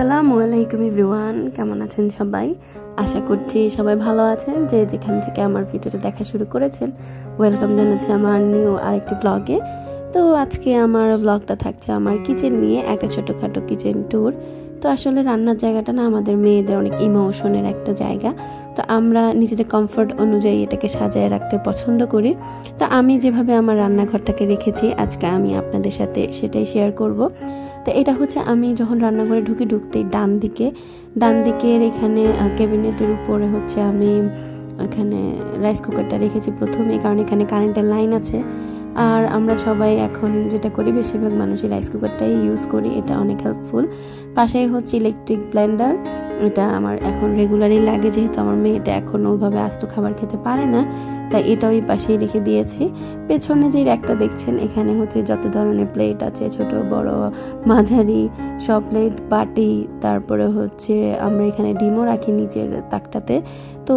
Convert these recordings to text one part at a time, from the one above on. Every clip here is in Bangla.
আসসালামু আলাইকুম এভরিওয়ান, কেমন আছেন সবাই? আশা করছি সবাই ভালো আছেন। যে যেখান থেকে আমার ভিডিওটা দেখা শুরু করেছেন, ওয়েলকাম জানাচ্ছি আমার নিউ আরেকটি ব্লগে। তো আজকে আমার ব্লগটা থাকছে আমার কিচেন নিয়ে, একটা ছোটোখাটো কিচেন ট্যুর। তো আসলে রান্নার জায়গাটা না আমাদের মেয়েদের অনেক ইমোশনের একটা জায়গা। তো আমরা নিজেদের কমফোর্ট অনুযায়ী এটাকে সাজায় রাখতে পছন্দ করি। তো আমি যেভাবে আমার রান্নাঘরটাকে রেখেছি আজকে আমি আপনাদের সাথে সেটাই শেয়ার করব। তো এটা হচ্ছে আমি যখন রান্নাঘরে ঢুকতেই ডান দিকের এখানে ক্যাবিনেটের উপরে হচ্ছে আমি এখানে রাইস কুকারটা রেখেছি প্রথমে, কারণ এখানে কারেন্টের লাইন আছে। আর আমরা সবাই এখন যেটা করি, বেশিরভাগ মানুষই রাইস কুকারটাই ইউজ করি, এটা অনেক হেল্পফুল। পাশেই হচ্ছে ইলেকট্রিক ব্লেন্ডার, এটা আমার এখন রেগুলারই লাগে, যেহেতু আমার মেয়েটা এখন ওভাবে আস্ত খাবার খেতে পারে না, তাই এটা ওই পাশেই রেখে দিয়েছি। পেছনে যে র্যাকটা দেখছেন, এখানে হচ্ছে যত ধরনের প্লেট আছে, ছোট বড় মাঝারি সব প্লেট, বাটি, তারপরে হচ্ছে আমরা এখানে ডিমও রাখি নিচের তাকটাতে। তো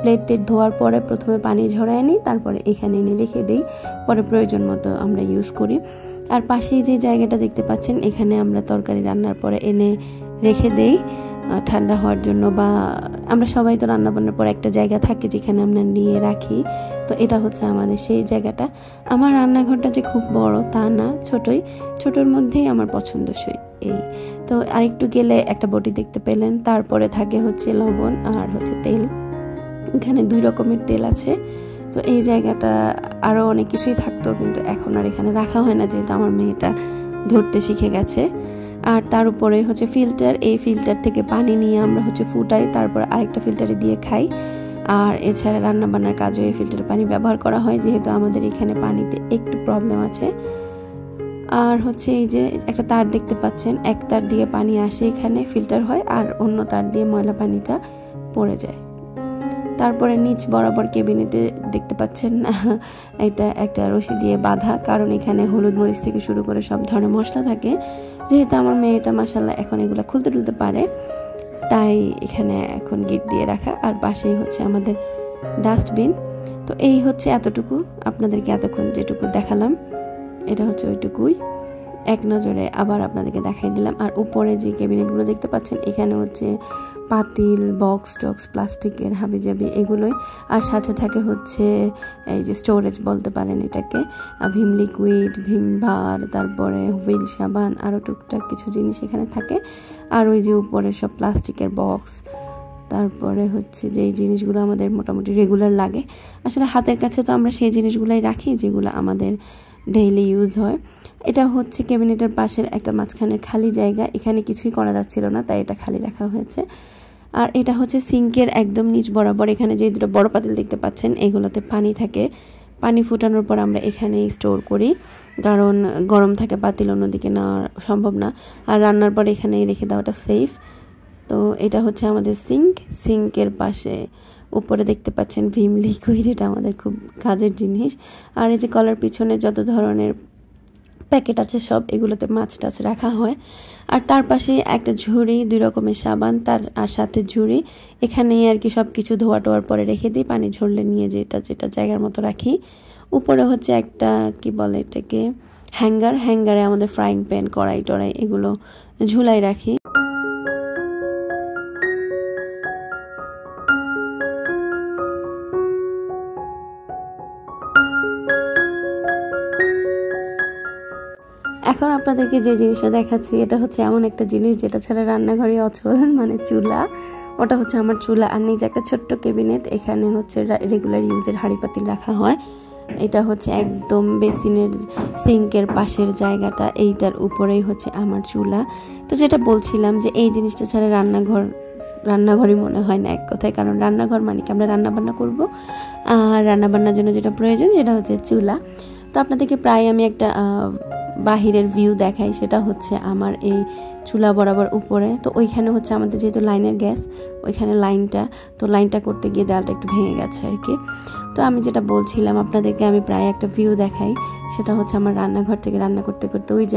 প্লেট ধোয়ার পরে প্রথমে পানি ঝরায় নিই, তারপরে এখানে এনে রেখে দিই, পরে প্রয়োজন মতো আমরা ইউজ করি। আর পাশেই যে জায়গাটা দেখতে পাচ্ছেন, এখানে আমরা তরকারি রান্নার পরে এনে রেখে দেই ঠান্ডা হওয়ার জন্য, বা আমরা সবাই তো রান্না বান্নার পর একটা জায়গা থাকে যেখানে আমরা নিয়ে রাখি। তো এটা হচ্ছে আমাদের সেই জায়গাটা। আমার রান্নাঘরটা যে খুব বড় তা না, ছোটোর মধ্যেই আমার পছন্দসই এই। তো আরেকটু গেলে একটা বটি দেখতে পেলেন, তারপরে থাকে হচ্ছে লবণ আর হচ্ছে তেল। এখানে 2 রকমের তেল আছে। তো এই জায়গাটা আরও অনেক কিছুই থাকতো, কিন্তু এখন আর এখানে রাখা হয় না, যেহেতু আমার মেয়েটা ধরতে শিখে গেছে। আর তার উপরে হচ্ছে ফিল্টার, এই ফিল্টার থেকে পানি নিয়ে আমরা হচ্ছে ফুটাই, তারপর আরেকটা ফিল্টারে দিয়ে খাই। আর এছাড়া রান্না বান্নার কাজেও এই ফিল্টার পানি ব্যবহার করা হয়, যেহেতু আমাদের এখানে পানিতে একটু প্রবলেম আছে। আর হচ্ছে এই যে একটা তার দেখতে পাচ্ছেন, এক তার দিয়ে পানি আসে এখানে ফিল্টার হয়, আর অন্য তার দিয়ে ময়লা পানিটা পড়ে যায়। তারপরে নিচ বরাবর ক্যাবিনেটে দেখতে পাচ্ছেন এটা একটা রশি দিয়ে বাঁধা, কারণ এখানে হলুদ মরিচ থেকে শুরু করে সব ধরনের মশলা থাকে। যেহেতু আমার মেয়েটা মাশাআল্লাহ এখন এগুলো খুলতে টুলতে পারে, তাই এখানে এখন গিট দিয়ে রাখা। আর পাশেই হচ্ছে আমাদের ডাস্টবিন। তো এই হচ্ছে এতটুকু, আপনাদেরকে এতক্ষণ যেটুকু দেখালাম এটা হচ্ছে ওইটুকুই, এক নজরে আবার আপনাদেরকে দেখাই দিলাম। আর উপরে যে ক্যাবিনেটগুলো দেখতে পাচ্ছেন, এখানে হচ্ছে পাতিল, বক্স টক্স, প্লাস্টিকের হাবিজাবি এগুলোই। আর সাথে থাকে হচ্ছে এই যে স্টোরেজ বলতে পারেন এটাকে, ভিম লিকুইড, ভিম বার, তারপরে হুইল সাবান, আরও টুকটাক কিছু জিনিস এখানে থাকে। আর ওই যে উপরে সব প্লাস্টিকের বক্স, তারপরে হচ্ছে যেই জিনিসগুলো আমাদের মোটামুটি রেগুলার লাগে। আসলে হাতের কাছে তো আমরা সেই জিনিসগুলাই রাখি যেগুলো আমাদের ডেইলি ইউজ হয়। এটা হচ্ছে ক্যাবিনেটের পাশের একটা মাঝখানের খালি জায়গা, এখানে কিছুই করা যাচ্ছিল না, তাই এটা খালি রাখা হয়েছে। আর এটা হচ্ছে সিঙ্কের একদম নিচ বরাবর, এখানে যে 2টা বড় পাতিল দেখতে পাচ্ছেন, এগুলোতে পানি থাকে। পানি ফুটানোর পর আমরা এখানেই স্টোর করি, কারণ গরম থাকে, পাতিল অন্যদিকে নেওয়া সম্ভব না। আর রান্নার পর এখানেই রেখে দেওয়াটা সেফ। তো এটা হচ্ছে আমাদের সিঙ্কের পাশে উপরে দেখতে পাচ্ছেন ভিম লিকুইড, এটা আমাদের খুব কাজের জিনিস। আর এই যে কলার পিছনে যত ধরনের প্যাকেট আছে সব এগুলোতে মাছ টাছ রাখা হয়। আর তার পাশে একটা ঝুড়ি, 2 রকমের সাবান, তার আর সাথে ঝুড়ি, এখানেই আর কি সব কিছু ধোয়া টোয়ার পরে রেখে দিই, পানি ঝরলে নিয়ে যেটা জায়গার মতো রাখি। উপরে হচ্ছে একটা কি বলে এটাকে, হ্যাঙ্গারে আমাদের ফ্রাইং প্যান, কড়াই টড়াই এগুলো ঝুলাই রাখি। এখন আপনাদেরকে যে জিনিসটা দেখাচ্ছি, এটা হচ্ছে এমন একটা জিনিস যেটা ছাড়া রান্নাঘরে অচল, মানে চুলা। ওটা হচ্ছে আমার চুলা। আর নিচে একটা ছোট্ট ক্যাবিনেট, এখানে হচ্ছে রেগুলার ইউজের হাঁড়ি পাতিল রাখা হয়। এটা হচ্ছে একদম বেসিনের সিঙ্কের পাশের জায়গাটা, এইটার উপরেই হচ্ছে আমার চুলা। তো যেটা বলছিলাম যে এই জিনিসটা ছাড়া রান্নাঘরই মনে হয় না এক কথায়, কারণ রান্নাঘর মানে কি আমরা রান্নাবান্না করব, আর রান্নাবান্নার জন্য যেটা প্রয়োজন সেটা হচ্ছে চুলা। তো আপনাদেরকে প্রায় আমি একটা বাহিরের ভিউ দেখাই, সেটা হচ্ছে আমার এই চুলা বরাবর উপরে। তো ওইখানে হচ্ছে আমাদের যেহেতু লাইনের গ্যাস, ওইখানে লাইনটা করতে গিয়ে দেওয়ালটা একটু ভেঙে গেছে আর কি। তো আমি যেটা বলছিলাম আপনাদেরকে, আমি প্রায় একটা ভিউ দেখাই, সেটা হচ্ছে আমার রান্নাঘর থেকে রান্না করতে করতে ওই যে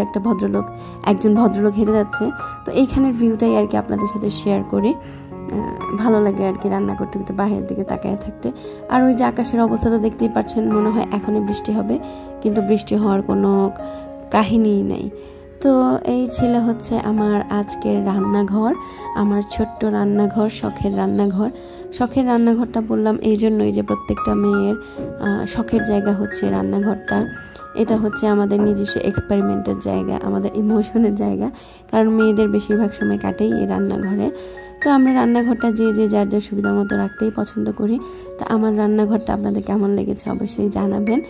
একজন ভদ্রলোক হেঁটে যাচ্ছে। তো এইখানের ভিউটাই আর কি আপনাদের সাথে শেয়ার করি। ভালো লাগে আর কি রান্না করতে করতে বাইরের দিকে তাকায় থাকতে। আর ওই যে আকাশের অবস্থা তো দেখতেই পাচ্ছেন, মনে হয় এখনই বৃষ্টি হবে, কিন্তু বৃষ্টি হওয়ার কোনো কাহিনীই নেই। তো এই ছিল হচ্ছে আমার আজকের রান্নাঘর, আমার ছোট্ট রান্নাঘর, শখের রান্নাঘর। শখের রান্নাঘরটা বললাম এই জন্যই যে প্রত্যেকটা মেয়ের শখের জায়গা হচ্ছে রান্নাঘরটা। এটা হচ্ছে আমাদের নিজস্ব এক্সপেরিমেন্টের জায়গা, আমাদের ইমোশনের জায়গা, কারণ মেয়েদের বেশিরভাগ সময় কাটেই এই রান্নাঘরে। তো আমরা রান্নাঘরটা যে যার যার সুবিধা মতো রাখতেই পছন্দ করি। তা আমার রান্নাঘরটা আপনাদের কেমন লেগেছে অবশ্যই জানাবেন।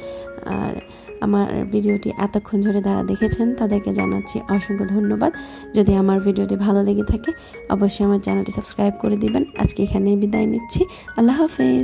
আর আমার ভিডিওটি এতক্ষণ ধরে যারা দেখেছেন তাদেরকে জানাচ্ছি অসংখ্য ধন্যবাদ। যদি আমার ভিডিওটি ভালো লেগে থাকে অবশ্যই আমার চ্যানেলটি সাবস্ক্রাইব করে দিবেন। আজকে এখানেই বিদায় নিচ্ছি। আল্লাহ হাফেজ।